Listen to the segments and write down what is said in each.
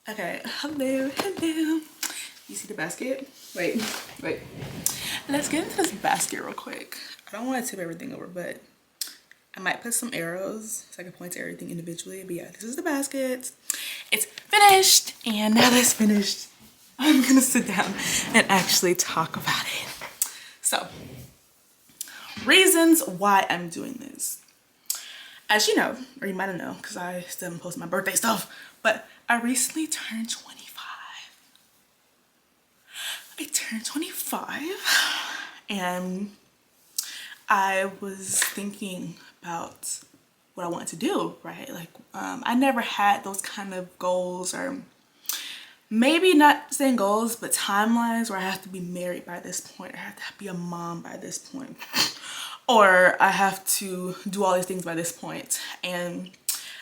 Okay, hello. You see the basket? Wait. Let's get into this basket real quick. I don't want to tip everything over, but I might put some arrows so I can point to everything individually. But yeah, this is the basket. It's finished, and now that it's finished, I'm gonna sit down and actually talk about it. So, reasons why I'm doing this. As you know, or you might not know, because I still haven't posted my birthday stuff, but I recently turned 25. I turned 25 and I was thinking about what I wanted to do, right? Like, I never had those kind of goals, or maybe not saying goals, but timelines where I have to be married by this point, or I have to be a mom by this point, or I have to do all these things by this point. And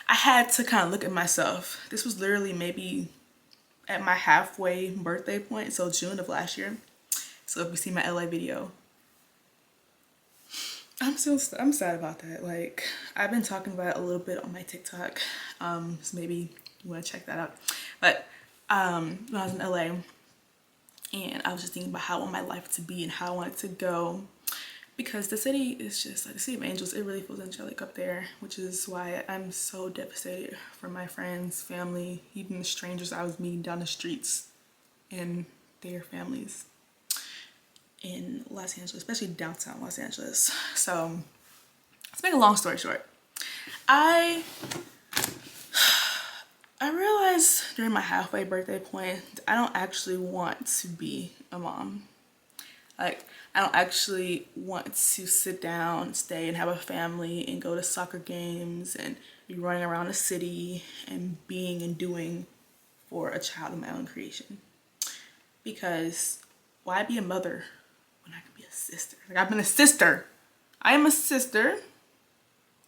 I had to kind of look at myself. This was literally maybe at my halfway birthday point, so June of last year. So if you see my LA video, I'm sad about that. Like, I've been talking about it a little bit on my TikTok, so maybe you want to check that out. But when I was in LA, and I was just thinking about how I want my life to be and how I want it to go, because the city is just like the city of angels. It really feels angelic up there, which is why I'm so devastated for my friends, family, even the strangers I was meeting down the streets, and their families in Los Angeles, especially downtown Los Angeles. So let's make a long story short. I realized during my halfway birthday point, I don't actually want to be a mom. Like, I don't actually want to sit down, stay and have a family and go to soccer games and be running around the city and being and doing for a child of my own creation. Because why be a mother when I could be a sister? Like, I've been a sister. I am a sister.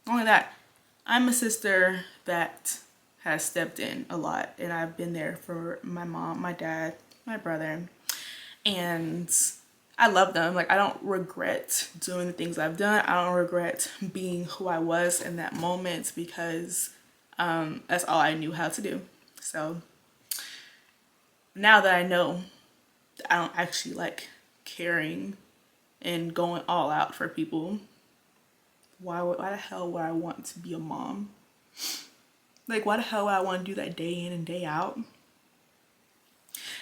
Not only that, I'm a sister that has stepped in a lot, and I've been there for my mom, my dad, my brother, and I love them. Like, I don't regret doing the things I've done. I don't regret being who I was in that moment, because that's all I knew how to do. So now that I know that I don't actually like caring and going all out for people, why the hell would I want to be a mom? Like, why the hell would I want to do that day in and day out? And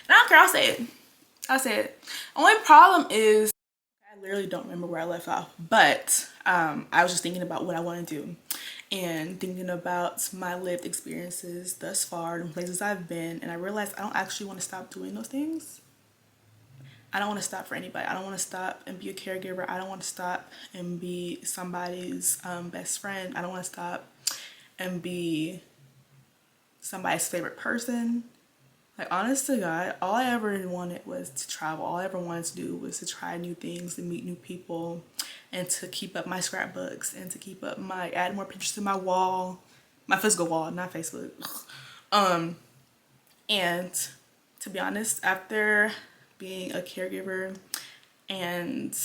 I don't care, I'll say it. Only problem is I literally don't remember where I left off, but I was just thinking about what I want to do and thinking about my lived experiences thus far and places I've been, and I realized I don't actually want to stop doing those things. I don't want to stop for anybody. I don't want to stop and be a caregiver. I don't want to stop and be somebody's best friend. I don't want to stop and be somebody's favorite person. Like, honest to God, all I ever wanted was to travel. All I ever wanted to do was to try new things and meet new people, and to keep up my scrapbooks, and to keep up add more pictures to my wall, my physical wall, not Facebook. And to be honest, after being a caregiver and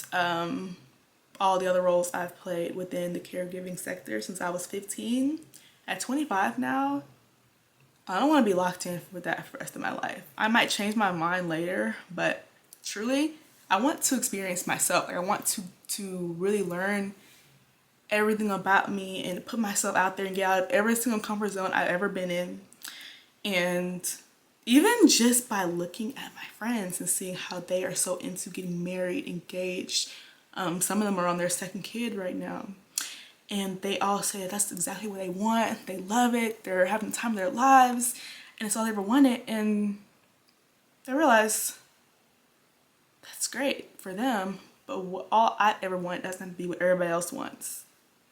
all the other roles I've played within the caregiving sector since I was 15, at 25 now, I don't want to be locked in with that for the rest of my life. I might change my mind later, but truly, I want to experience myself. Like, I want to really learn everything about me and put myself out there and get out of every single comfort zone I've ever been in. And even just by looking at my friends and seeing how they are so into getting married, engaged. Some of them are on their second kid right now. And they all say that's exactly what they want. They love it. They're having the time of their lives. And it's all they ever wanted. And I realized that's great for them. But all I ever want doesn't be what everybody else wants.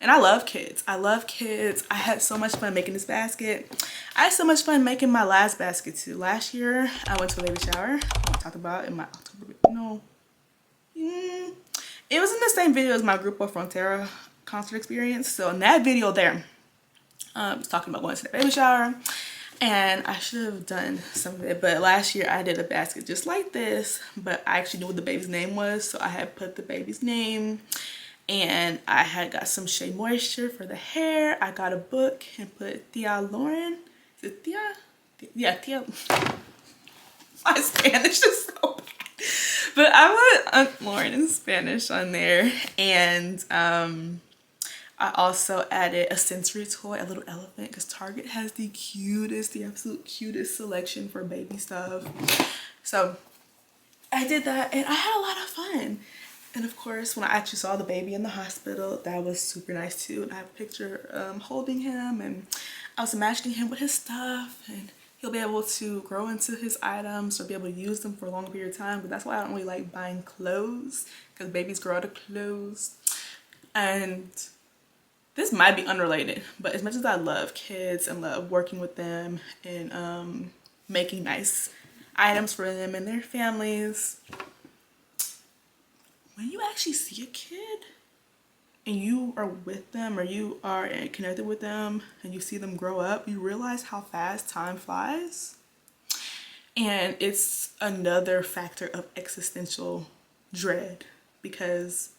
And I love kids. I love kids. I had so much fun making this basket. I had so much fun making my last basket too. Last year, I went to a baby shower. I talked about in my October, no. It was in the same video as my Grupo Frontera concert experience. So in that video there, was talking about going to the baby shower, and I should have done some of it, but last year I did a basket just like this, but I actually knew what the baby's name was, so I had put the baby's name, and I had got some Shea Moisture for the hair. I got a book and put Tia Lauren. Is it Tia? Yeah, Tia. My Spanish is so bad. But I put Aunt Lauren in Spanish on there, and I also added a sensory toy, a little elephant, because Target has the cutest, the absolute cutest selection for baby stuff. So I did that, and I had a lot of fun. And of course, when I actually saw the baby in the hospital, that was super nice too. And I have a picture holding him, and I was imagining him with his stuff, and he'll be able to grow into his items or be able to use them for a long period of time. But that's why I don't really like buying clothes, because babies grow out of clothes. And this might be unrelated, but as much as I love kids and love working with them and making nice items for them and their families, when you actually see a kid and you are with them or you are connected with them and you see them grow up, you realize how fast time flies. And it's another factor of existential dread, because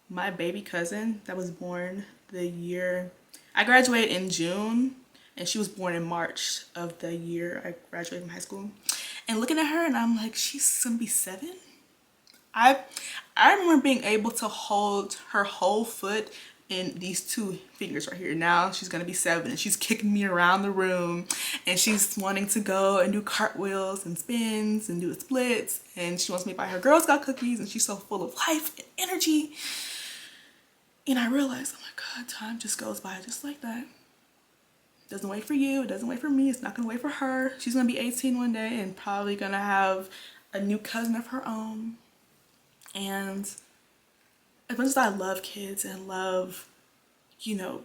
my baby cousin that was born the year I graduated in June, and she was born in March of the year I graduated from high school, and looking at her and I'm like, she's gonna be 7. I remember being able to hold her whole foot in these 2 fingers right here. Now she's gonna be 7, and she's kicking me around the room, and she's wanting to go and do cartwheels and spins and do splits, and she wants me to buy her Girl Scout cookies, and she's so full of life and energy. And I realized, oh my God, time just goes by just like that. It doesn't wait for you, it doesn't wait for me, it's not gonna wait for her. She's gonna be 18 one day and probably gonna have a new cousin of her own. And as much as I love kids and love, you know,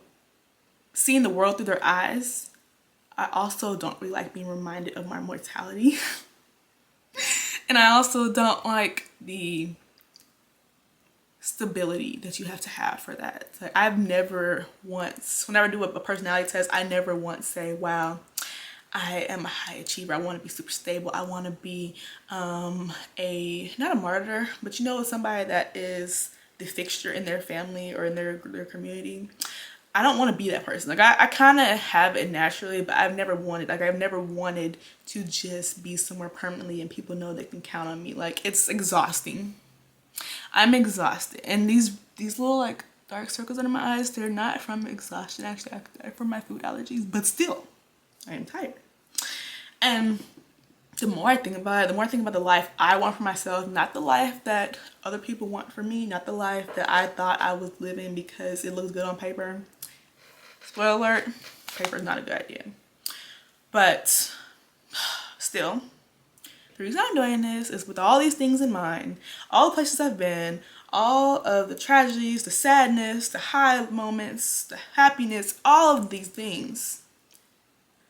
seeing the world through their eyes, I also don't really like being reminded of my mortality. And I also don't like the stability that you have to have for that. Like, I've never once, whenever I do a personality test, I never once say, wow, I am a high achiever. I want to be super stable. I want to be not a martyr, but you know, somebody that is the fixture in their family or in their community. I don't want to be that person. Like, I kind of have it naturally, but I've never wanted to just be somewhere permanently and people know they can count on me. Like, it's exhausting. I'm exhausted, and these little like dark circles under my eyes, they're not from exhaustion, actually they're from my food allergies, but still I am tired. And the more I think about it, the more I think about the life I want for myself, not the life that other people want for me, not the life that I thought I was living because it looks good on paper. Spoiler alert, paper is not a good idea. But still, the reason I'm doing this is with all these things in mind, all the places I've been, all of the tragedies, the sadness, the high moments, the happiness, all of these things.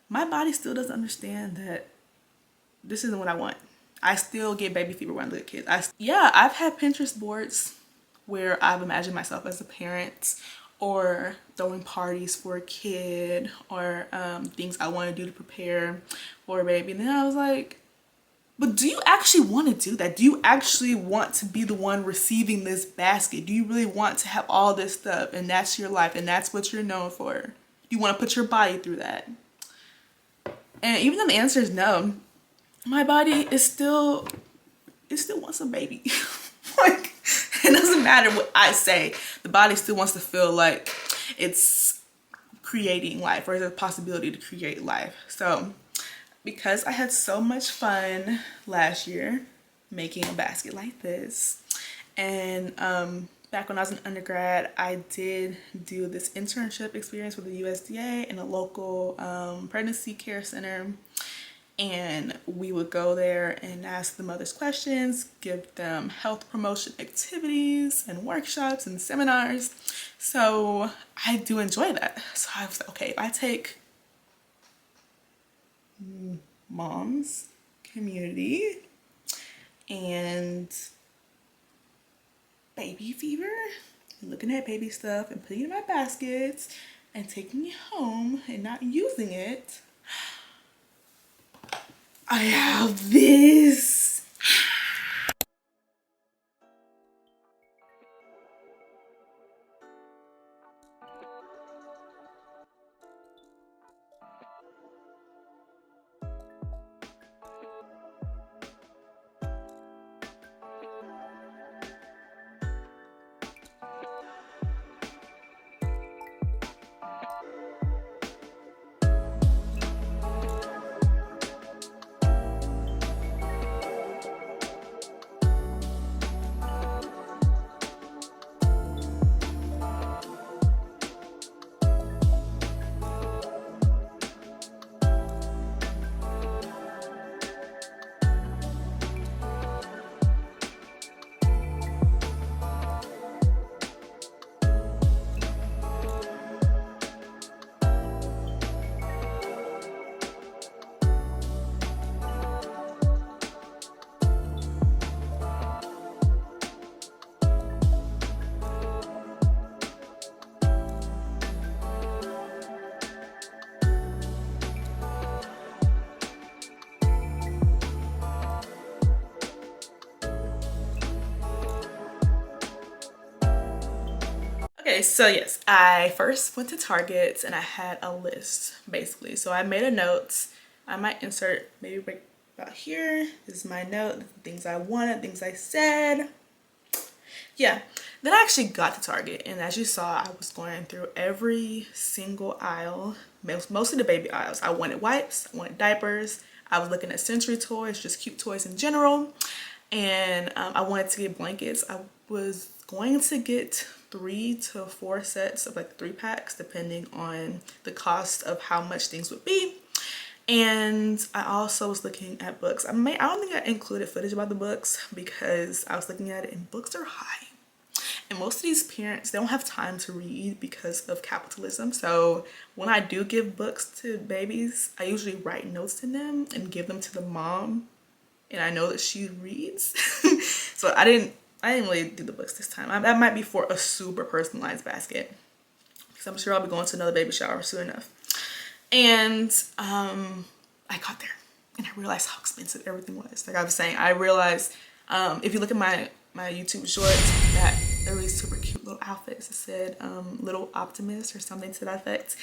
My body still doesn't understand that this isn't what I want. I still get baby fever when I look at kids. I've had Pinterest boards where I've imagined myself as a parent, or throwing parties for a kid, or things I want to do to prepare for a baby. And then I was like, but do you actually want to do that? Do you actually want to be the one receiving this basket? Do you really want to have all this stuff and that's your life and that's what you're known for? Do you want to put your body through that? And even though the answer is no, my body is still, it still wants a baby. Like, it doesn't matter what I say. The body still wants to feel like it's creating life, or there's a possibility to create life. So because I had so much fun last year making a basket like this, and back when I was an undergrad, I did do this internship experience with the USDA in a local pregnancy care center, and we would go there and ask the mothers questions, give them health promotion activities and workshops and seminars. So I do enjoy that. So I was like, okay, if I take mom's community and baby fever and looking at baby stuff and putting it in my baskets and taking it home and not using it, I have this. Okay, so yes, I first went to Target and I had a list basically. So I made a note. I might insert maybe right about here. This is my note, the things I wanted, things I said. Yeah, then I actually got to Target, and as you saw, I was going through every single aisle, mostly the baby aisles. I wanted wipes, I wanted diapers, I was looking at sensory toys, just cute toys in general, and I wanted to get blankets. I was going to get 3 to 4 sets of like 3 packs depending on the cost of how much things would be. And I also was looking at books. I don't think I included footage about the books because I was looking at it and books are high. And most of these parents, they don't have time to read because of capitalism. So when I do give books to babies, I usually write notes in them and give them to the mom. And I know that she reads. So I didn't really do the books this time. That might be for a super personalized basket, because I'm sure I'll be going to another baby shower soon enough. And I got there and I realized how expensive everything was. Like I was saying, I realized if you look at my YouTube shorts, that there were these super cute little outfits that said Little Optimist or something to that effect.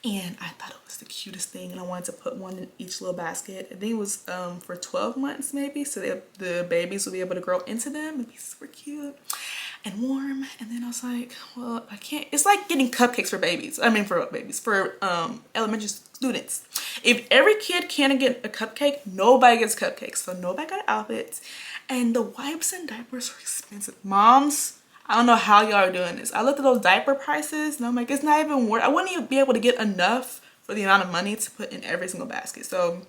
And I thought it was the cutest thing, and I wanted to put one in each little basket. I think it was for 12 months maybe, so the babies will be able to grow into them and be super cute and warm. And then I was like, well, I can't, it's like getting cupcakes for babies. I mean for babies, for elementary students. If every kid can't get a cupcake, nobody gets cupcakes. So nobody got outfits. And the wipes and diapers are expensive. Moms, I don't know how y'all are doing this. I looked at those diaper prices and I'm like, it's not even worth, I wouldn't even be able to get enough for the amount of money to put in every single basket. So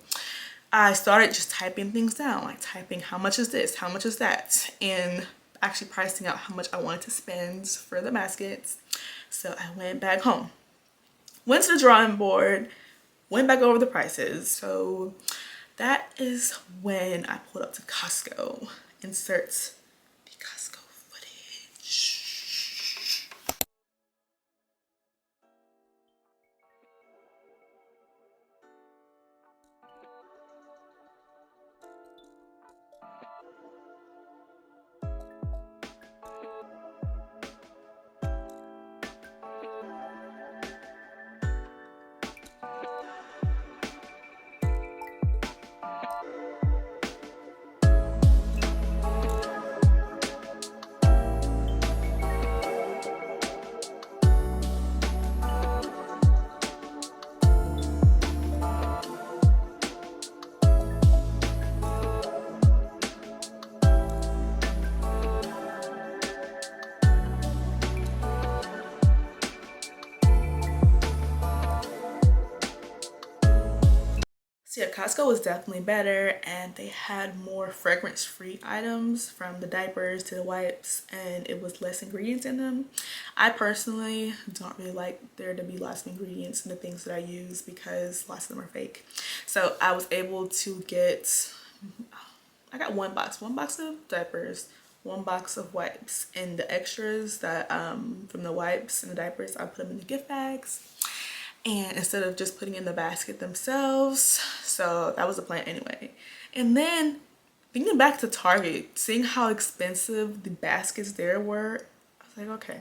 I started just typing things down, like typing how much is this, how much is that, and actually pricing out how much I wanted to spend for the baskets. So I went back home, went to the drawing board, went back over the prices. So that is when I pulled up to Costco. Insert the Costco footage. So yeah, Costco was definitely better, and they had more fragrance-free items, from the diapers to the wipes, and it was less ingredients in them. I personally don't really like there to be lots of ingredients in the things that I use because lots of them are fake. So I was able to get, I got one box of diapers, 1 box of wipes, and the extras that from the wipes and the diapers, I put them in the gift bags. and instead of just putting in the basket themselves. So that was the plan anyway. And then thinking back to Target, seeing how expensive the baskets there were, I was like, okay,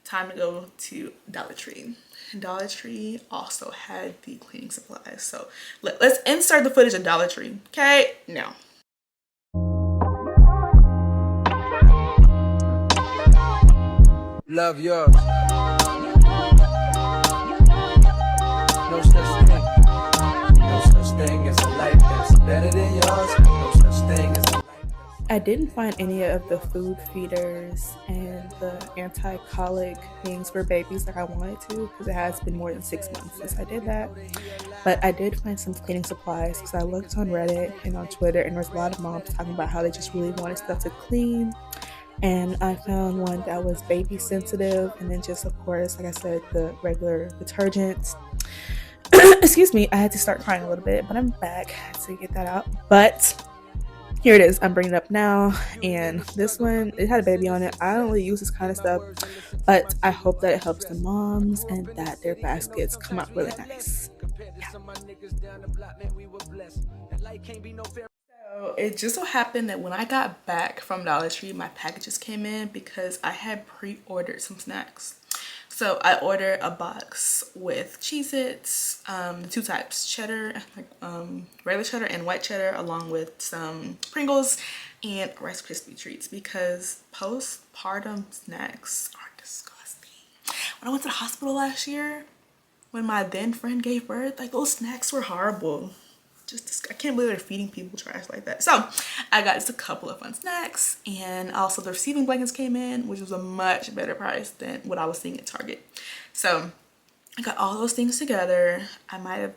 time to go to Dollar Tree. Dollar Tree also had the cleaning supplies. So let's insert the footage of Dollar Tree. Okay, now. Love yours. No such thing. No such thing as a life that's better than yours. No such thing as a life. I didn't find any of the food feeders and the anti-colic things for babies like I wanted to, because it has been more than 6 months since I did that. But I did find some cleaning supplies because I looked on Reddit and on Twitter, and there's a lot of moms talking about how they just really wanted stuff to clean. And I found one that was baby sensitive, and then just, of course, like I said, the regular detergents. Excuse me, I had to start crying a little bit, but I'm back to get that out. But here it is. I'm bringing it up now, and this one, it had a baby on it. I don't really use this kind of stuff, but I hope that it helps the moms and that their baskets come out really nice. Yeah. So it just so happened that when I got back from Dollar Tree, my packages came in because I had pre-ordered some snacks. So I ordered a box with Cheez-Its, two types, cheddar, regular cheddar and white cheddar, along with some Pringles and Rice Krispie treats, because postpartum snacks are disgusting. When I went to the hospital last year, when my then friend gave birth, like, those snacks were horrible. I can't believe they're feeding people trash like that. So I got just a couple of fun snacks, and also the receiving blankets came in, which was a much better price than what I was seeing at Target. So I got all those things together. I think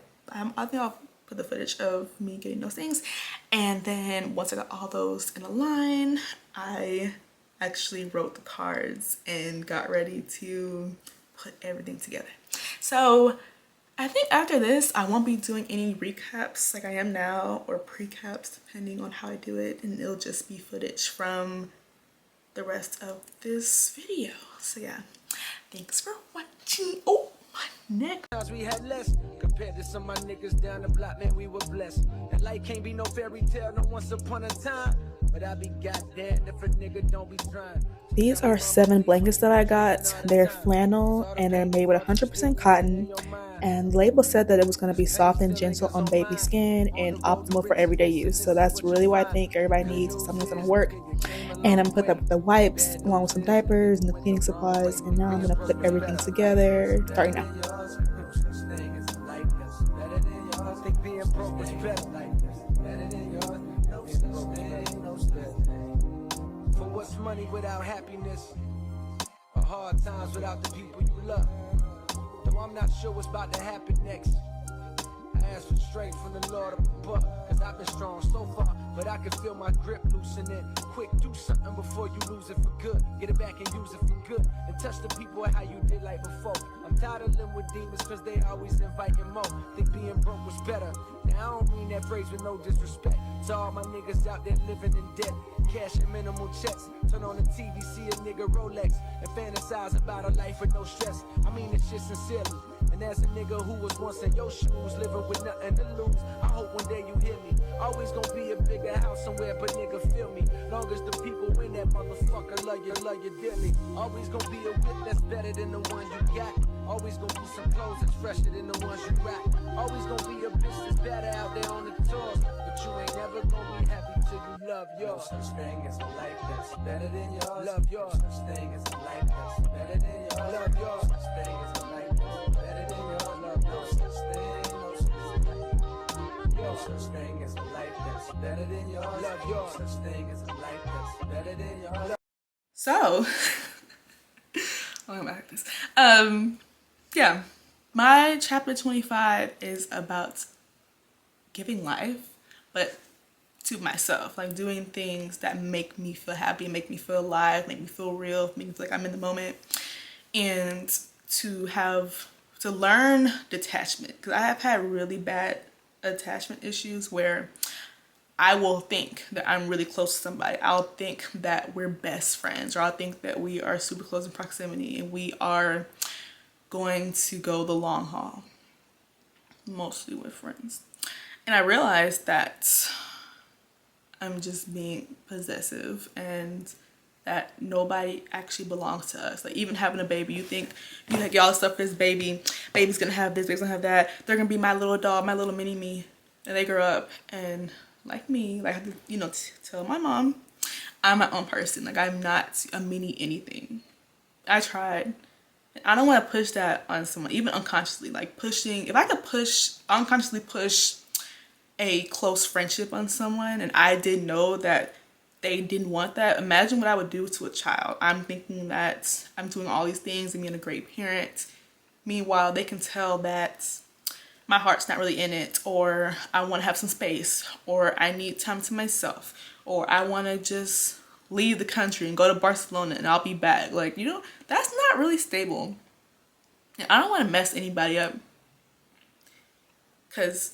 I'll put the footage of me getting those things. And then once I got all those in a line, I actually wrote the cards and got ready to put everything together. So I think after this, I won't be doing any recaps like I am now, or pre-caps, depending on how I do it, and it'll just be footage from the rest of this video. So yeah, thanks for watching. Oh, my neck. We had less compared to some of my niggas down the block, man, we were blessed. And life can't be no fairy tale, no once upon a time. But I be goddamn if a nigga don't be trying. These are 7 blankets that I got. They're flannel and they're made with 100% cotton. And the label said that it was going to be soft and gentle on baby skin and optimal for everyday use. So that's really what I think everybody needs, something that's going to work. And I'm going to put that with the wipes along with some diapers and the cleaning supplies. And now I'm going to put everything together starting now. For what's money without happiness, or hard times without the people you love. Though I'm not sure what's about to happen next, I ask for strength from the Lord up above, cause I've been strong so far, but I can feel my grip loosening. Quick, do something before you lose it for good. Get it back and use it for good, and touch the people how you did like before. I'm tired of living with demons cause they always inviting more. Think being broke was better. Now I don't mean that phrase with no disrespect to all my niggas out there living in debt, cash and minimal checks. Turn on the TV, see a nigga Rolex, and fantasize about a life with no stress. I mean this shit sincerely, and as a nigga who was once in your shoes, living with nothing to lose, I hope one day you hear me. Always gonna be a bigger house somewhere, but nigga feel me. Long as the people in that motherfucker love you dearly. Always gonna be a whip that's better than the one you got. Always gonna be some clothes that's fresher than the ones you rock. Always gonna be a bitch that's better out there on the tours, but you ain't never gonna be happy till you love yours. No such thing as a life that's better than yours. Love yours. No such thing as a life that's better than yours. Love yours. No such thing as a life that's better than yours. Love no such thing. No such thing as a life that's better than yours. Love yours. No such thing as a life that's better than yours. So, oh my goodness. Yeah, my chapter 25 is about giving life, but to myself, like doing things that make me feel happy, make me feel alive, make me feel real, make me feel like I'm in the moment, and to learn detachment, because I have had really bad attachment issues where I will think that I'm really close to somebody. I'll think that we're best friends, or I'll think that we are super close in proximity and we are going to go the long haul, mostly with friends. And I realized that I'm just being possessive and that nobody actually belongs to us. Like, even having a baby, you think y'all stuff for this baby, baby's gonna have this, baby's gonna have that, they're gonna be my little dog, my little mini me. And they grow up and like me, like, you know, tell my mom I'm my own person. Like, I'm not a mini anything. I tried. I don't want to push that on someone, even unconsciously. Like, pushing, if I could unconsciously push a close friendship on someone and I didn't know that they didn't want that, imagine what I would do to a child. I'm thinking that I'm doing all these things and being a great parent. Meanwhile, they can tell that my heart's not really in it, or I want to have some space, or I need time to myself, or I want to just leave the country and go to Barcelona and I'll be back. Like, you know, that's not really stable. And I don't want to mess anybody up, because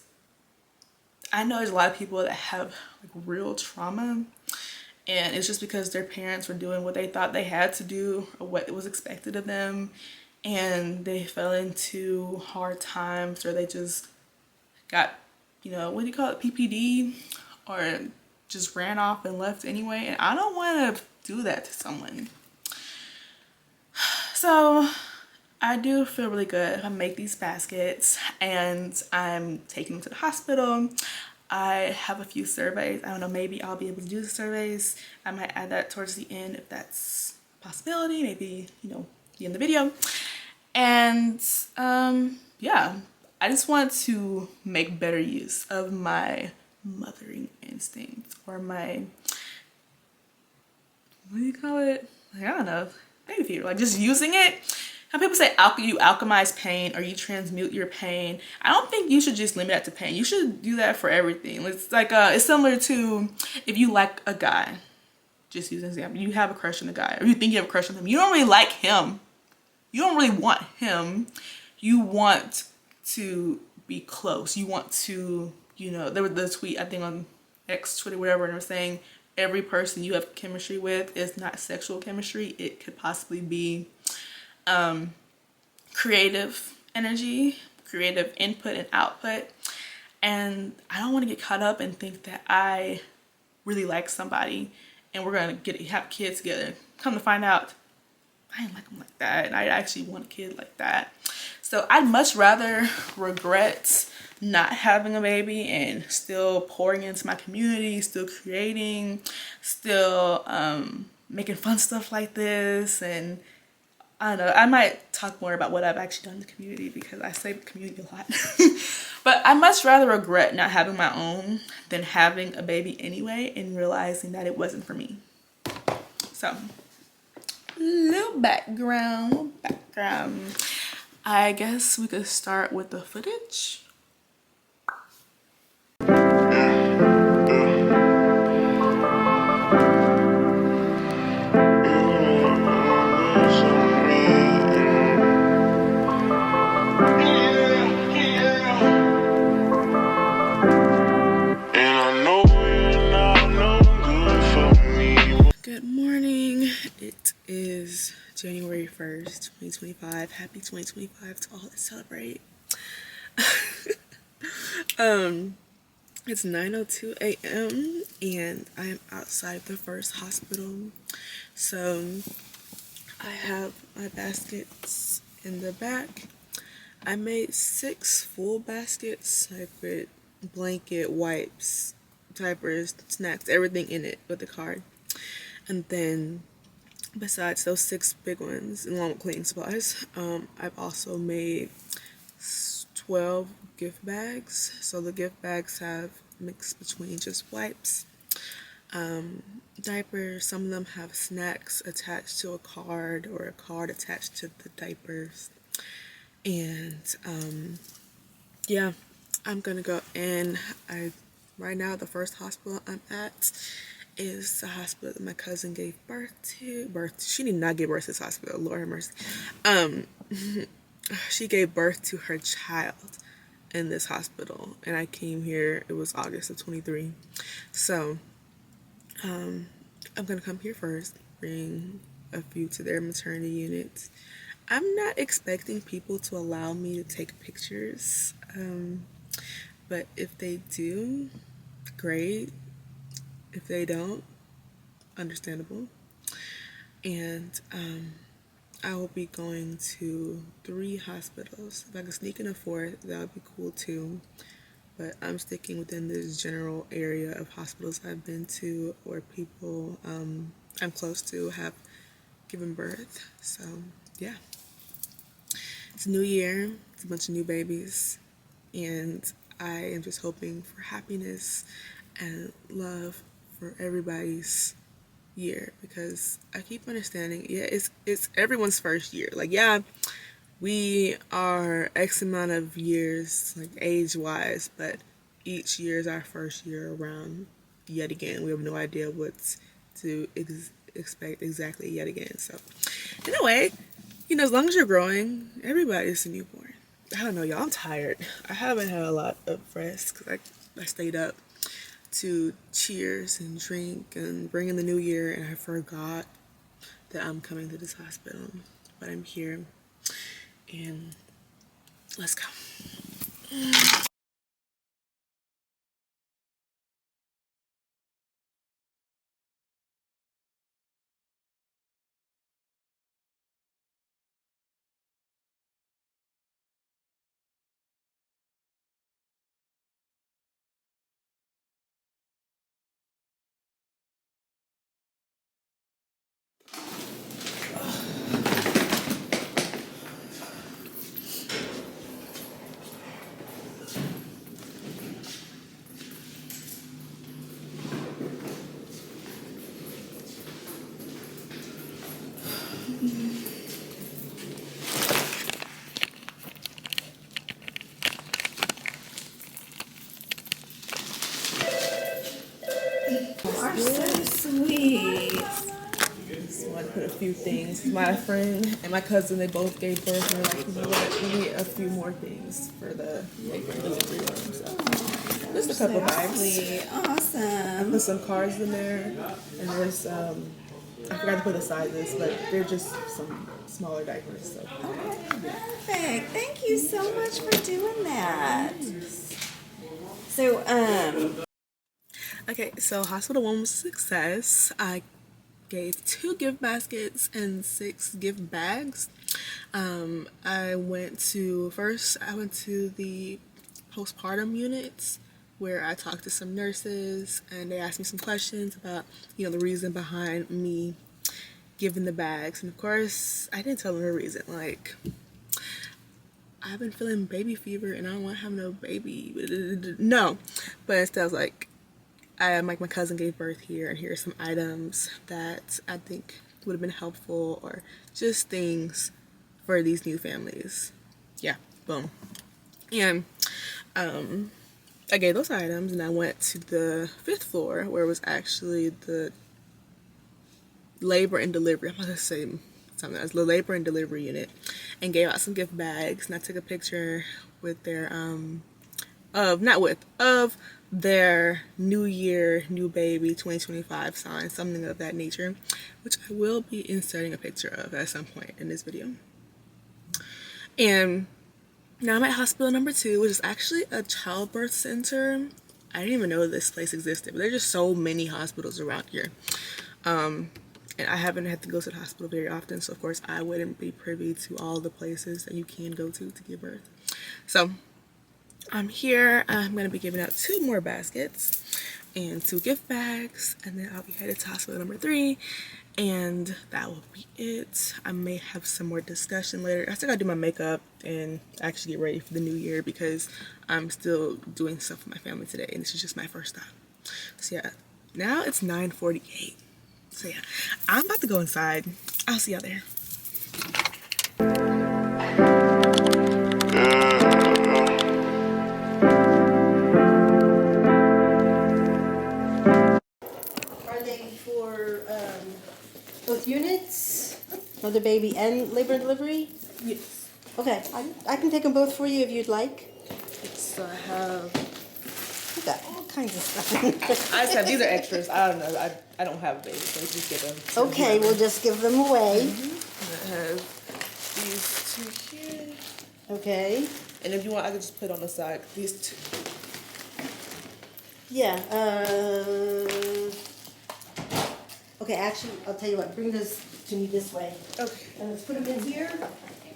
I know there's a lot of people that have like real trauma, and it's just because their parents were doing what they thought they had to do or what was expected of them, and they fell into hard times, or they just got, you know, what do you call it, PPD, or just ran off and left anyway. And I don't want to do that to someone. So I do feel really good if I make these baskets and I'm taking them to the hospital. I have a few surveys. I don't know, maybe I'll be able to do the surveys. I might add that towards the end if that's a possibility, maybe, you know, in the video. And yeah, I just want to make better use of my mothering instinct, or my, what do you call it? Like, I don't know, baby fever. Like, just using it. How people say you alchemize pain or you transmute your pain. I don't think you should just limit that to pain. You should do that for everything. It's like it's similar to if you like a guy. Just use an example. You have a crush on a guy, or you think you have a crush on him. You don't really like him. You don't really want him. You want to be close. You want to, you know, there was the tweet, I think on X, Twitter, whatever, and they're saying every person you have chemistry with is not sexual chemistry. It could possibly be creative energy, creative input and output. And I don't want to get caught up and think that I really like somebody and we're gonna have kids together. Come to find out, I didn't like them like that, and I actually want a kid like that. So I'd much rather regret not having a baby and still pouring into my community, still creating, still making fun stuff like this. And I don't know, I might talk more about what I've actually done in the community, because I say the community a lot. But I much rather regret not having my own than having a baby anyway and realizing that it wasn't for me. So, little background. I guess we could start with the footage. Good morning. It is January 1st, 2025. Happy 2025 to all that celebrate. It's 9:02 a.m. and I am outside the first hospital. So I have my baskets in the back. I made 6 full baskets, like with blanket, wipes, diapers, snacks, everything in it with the card. And then besides those 6 big ones, along with cleaning supplies, I've also made 12 gift bags. So the gift bags have mixed between just wipes, diapers. Some of them have snacks attached to a card, or a card attached to the diapers. And yeah, I'm gonna go in. Right now the first hospital I'm at is the hospital that my cousin gave birth to. She did not give birth to this hospital, Lord have mercy. She gave birth to her child in this hospital, and I came here, it was August of 23. So I'm gonna come here first, bring a few to their maternity units, I'm not expecting people to allow me to take pictures, but if they do, great. If they don't, understandable. And I will be going to 3 hospitals. If I could sneak in a 4th, that would be cool too. But I'm sticking within this general area of hospitals I've been to or people I'm close to have given birth. So yeah, it's a new year. It's a bunch of new babies, and I am just hoping for happiness and love for everybody's year, because I keep understanding, yeah, it's everyone's first year. Like, yeah, we are X amount of years, like age wise, but each year is our first year around yet again. We have no idea what to expect exactly yet again. So, in a way, as long as you're growing, everybody's a newborn. I don't know, y'all. I'm tired. I haven't had a lot of rest because I stayed up to cheers and drink and bring in the new year, and I forgot that I'm coming to this hospital. But I'm here, and let's go. Are so sweet. Just want to put a few things. My friend and my cousin, they both gave birth, and they're like, you know what, we need a few more things for the delivery room. So just a couple bags. Sweet. Awesome. Put some cards in there, and there's I forgot to put the sizes, but they're just some smaller diapers. So. Okay, perfect. Thank you so much for doing that. So, Okay, so hospital 1 was a success. I gave 2 gift baskets and 6 gift bags. I went to the postpartum units where I talked to some nurses, and they asked me some questions about, the reason behind me giving the bags. And of course, I didn't tell them the reason. Like, I've been feeling baby fever and I don't want to have no baby. No. But instead I was like, my cousin gave birth here, and here are some items that I think would have been helpful, or just things for these new families. Yeah, boom. And I gave those items, and I went to the 5th floor where it was actually the labor and delivery. I'm not gonna say something as the labor and delivery unit, and gave out some gift bags. And I took a picture with their of their New Year, New Baby 2025 sign, something of that nature, which I will be inserting a picture of at some point in this video. And now I'm at hospital number 2, which is actually a childbirth center. I didn't even know this place existed, but there's just so many hospitals around here. And I haven't had to go to the hospital very often, so of course I wouldn't be privy to all the places that you can go to give birth. So I'm here. I'm going to be giving out 2 more baskets and 2 gift bags, and then I'll be headed to hospital number 3, and that will be it. I may have some more discussion later. I still gotta do my makeup and actually get ready for the new year, because I'm still doing stuff with my family today, and this is just my first stop. So yeah, now it's 9:48. So yeah, I'm about to go inside. I'll see y'all there. Are they for both units, mother, baby, and labor and delivery? Yes. Okay, I can take them both for you if you'd like. So I have. We got all kinds of stuff. I just have, these are extras. I don't know. I don't have a baby, so just give them. Okay, we'll just give them away. I have these two here. Okay. And if you want, I could just put on the side these two. Yeah. Okay, actually, I'll tell you what. Bring this to me this way. Okay. And let's put them in here,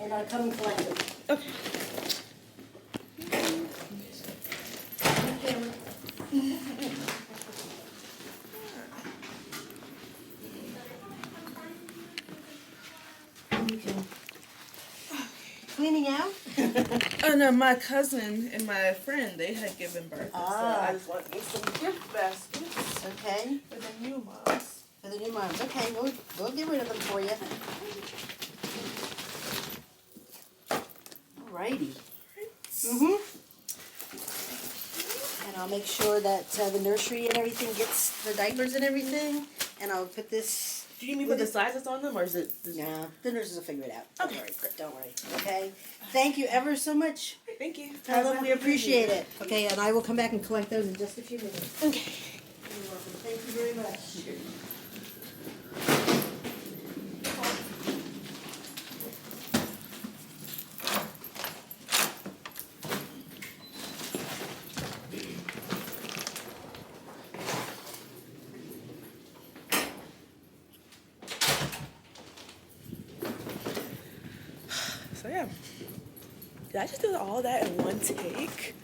and I'll come and collect them. Okay. Cleaning out? Oh no, my cousin and my friend, they had given birth. So Ah. I just want me some gift baskets Okay. for the new moms. For the new moms. Okay, we'll get rid of them for you. Alrighty. Mm-hmm. And I'll make sure that the nursery and everything gets the diapers and everything. And I'll put this. Do you mean with the sizes on them, or is it? No, the nurses will figure it out. Don't Okay, worry. great. Don't worry. Okay. Thank you ever so much. Thank you. Tell them we appreciate it. Okay, and I will come back and collect those in just a few minutes. Okay. You're welcome. Thank you very much. So yeah, did I just do all that in one take?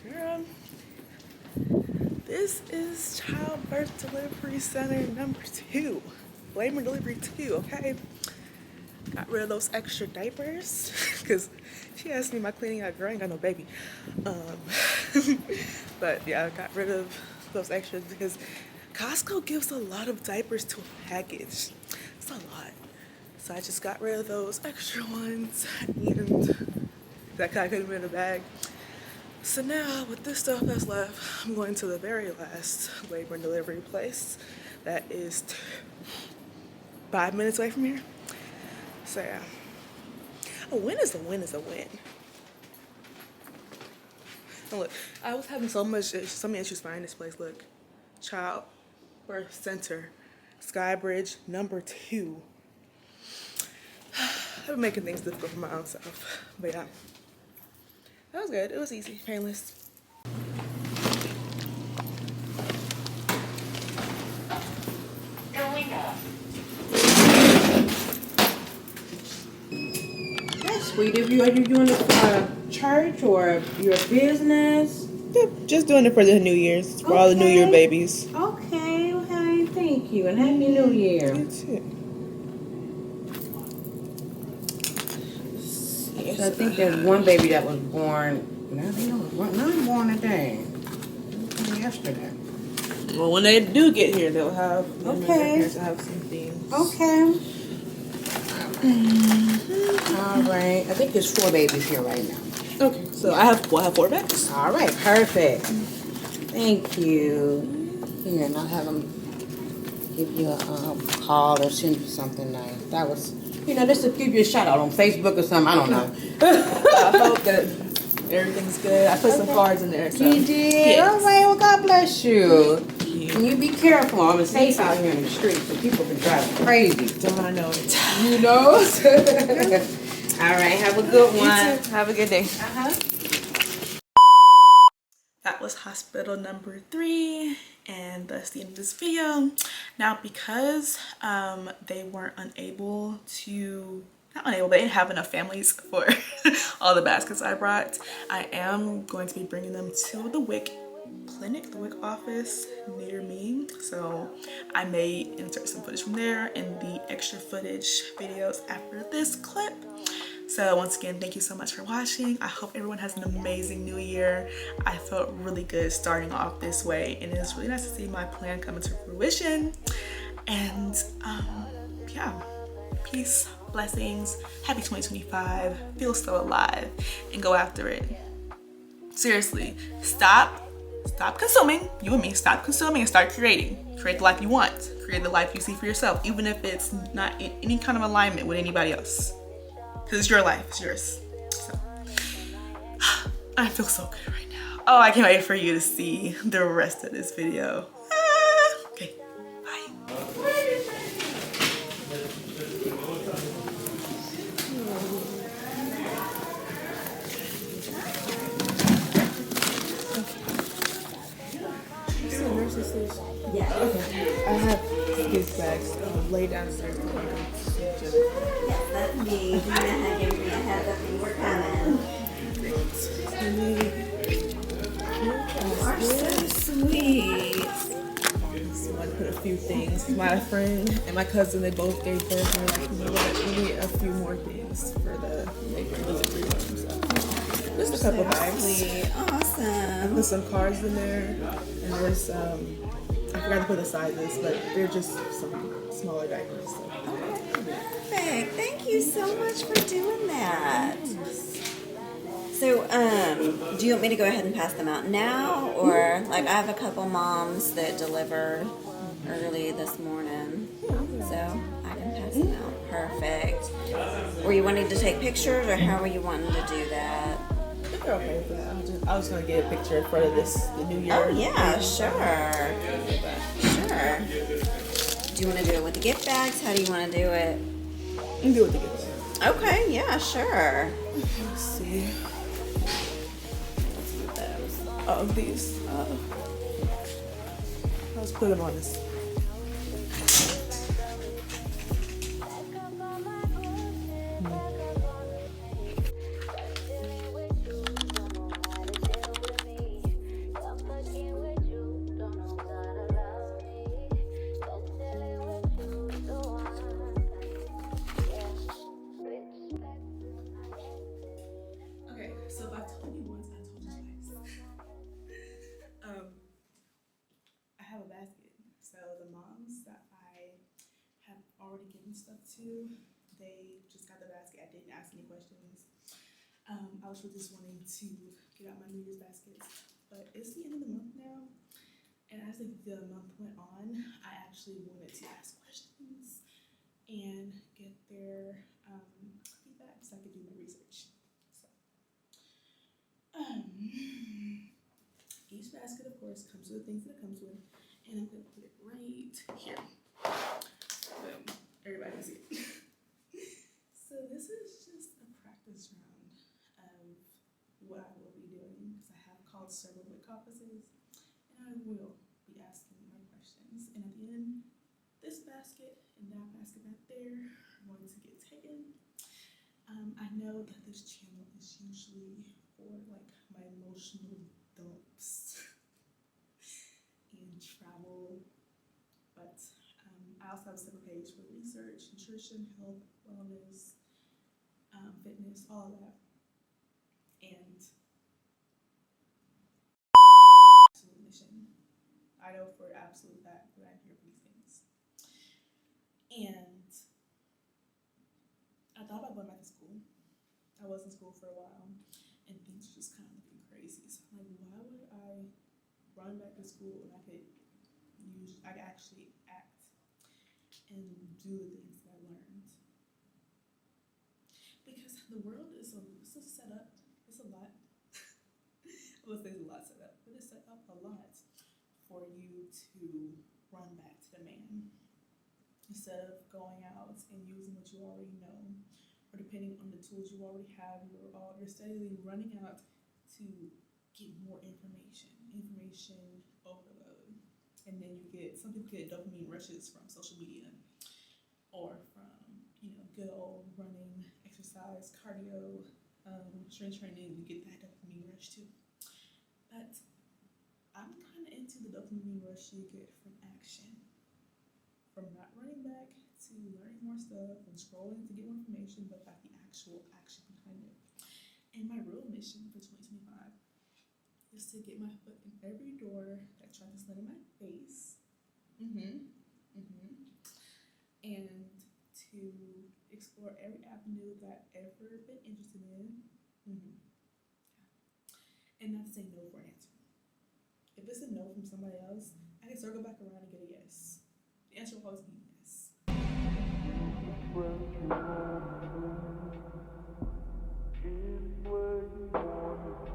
Girl, this is childbirth delivery center number 2. Labor delivery 2, okay? Got rid of those extra diapers because she asked me my cleaning out, girl, I ain't got no baby. But yeah, I got rid of those extras because Costco gives a lot of diapers to a package. It's a lot. So I just got rid of those extra ones and that kind of could have been in a bag. So now with this stuff that's left, I'm going to the very last labor and delivery place that is 5 minutes away from here. So yeah, a win is a win is a win. And look, I was having so many issues finding this place. Look, Child Birth Center, Skybridge number 2. I've been making things difficult for my own self, but yeah, that was good. It was easy, painless. Sweetie, are you doing it for church or your business? Yep, just doing it for the New Year's, for all the New Year babies. Okay, okay, thank you, and Happy New Year. That's it. So I think there's one baby that was born. Now they know none born today. Yesterday. Well, when they do get here, they'll have Okay. their parents will have some things. Okay. All right. I think there's 4 babies here right now. Okay, so I have 4 bags. All right, perfect. Thank you. Here, and I'll have them give you a call or send you something nice. That was, just to give you a shout out on Facebook or something. I don't know. I hope that everything's good. I put some cards in there. So. You did? Yes. All right, well, God bless you. Thank you. And you be careful. I'm safe out here in the streets, so people can drive crazy. Don't I know it? You know? All right, have a good one. You too. Have a good day. Uh-huh. That was hospital number 3, and that's the end of this video. Now, because they weren't unable to, they didn't have enough families for all the baskets I brought, I am going to be bringing them to the WIC clinic, the WIC office near me. So I may insert some footage from there in the extra footage videos after this clip. So once again, thank you so much for watching. I hope everyone has an amazing new year. I felt really good starting off this way, and it's really nice to see my plan come into fruition. And yeah, peace, blessings, happy 2025, feel so alive, and go after it. Seriously, stop consuming, you and me, stop consuming and start creating. Create the life you want, create the life you see for yourself, even if it's not in any kind of alignment with anybody else. Because it's your life, it's yours. So, I feel so good right now. Oh, I can't wait for you to see the rest of this video. Okay, bye. this is. Yes. Okay. I have gift bags laid downstairs. Yes, that's me. Gina gave me a heads up that you were coming. You are so sweet. So I put a few things. My friend and my cousin, they both gave birth, and we're like, you know what, we need a few more things for the delivery room. So just a couple bags. Sweet. Awesome. Put some cards in there, and there's I forgot to put the sizes, but they're just some smaller diapers. So. Perfect. Thank you so much for doing that. So, do you want me to go ahead and pass them out now, or like I have a couple moms that delivered early this morning, so I can pass them out. Perfect. Were you wanting to take pictures, or how were you wanting to do that? I think they're okay for that. I was gonna get a picture for the new year. Oh yeah, sure. Sure. Do you want to do it with the gift bags? How do you want to do it? You can do it with the gift bag. Okay, yeah, sure. Let's see. Oh, these. Let's put them on this. Okay, so if I told you once, I told you twice. I have a basket. So the moms that I have already given stuff to, they just got the basket. I didn't ask any questions. I was really just wanting to get out my New Year's baskets, but it's the end of the month now, and as the month went on, I actually wanted to ask questions and get their feedback so I could do my research. So, each basket, of course, comes with the things that it comes with, and I'm gonna put it right here. Boom. Everybody can see it. So this is just a practice round of what I will be doing, because I have called several book offices, and I will be asking my questions. And at the end, this basket and that basket back there are going to get taken. I know that this channel is usually for like my emotional dumps and travel, but I also have a separate page for research, nutrition, health, wellness, fitness, all of that. And absolute mission. I know for absolute fact that I'm here for these things. And I thought about going back to school. I was in school for a while, and things were just kind of looking crazy. So I'm like, why would I run back to school when I could actually act and do the things that I learned? Because the world is set up. It's a lot. I would say it's a lot set up, but it's set up a lot for you to run back to the man instead of going out and using what you already know, or depending on the tools you already have. You're steadily running out to get more information overload, and then some people get dopamine rushes from social media or from good old running, exercise, cardio, strength training. You get that dopamine rush too. But I'm kind of into the dopamine rush you get from action, from not running back to learning more stuff and scrolling to get more information, but like the actual action behind it. And my real mission for 2025 is to get my foot in every door that tries to slam in my face, and to explore every avenue that I've ever been interested in, and not say no for an answer. If it's a no from somebody else, I can circle back around and get a yes. The answer will always be yes. Where you want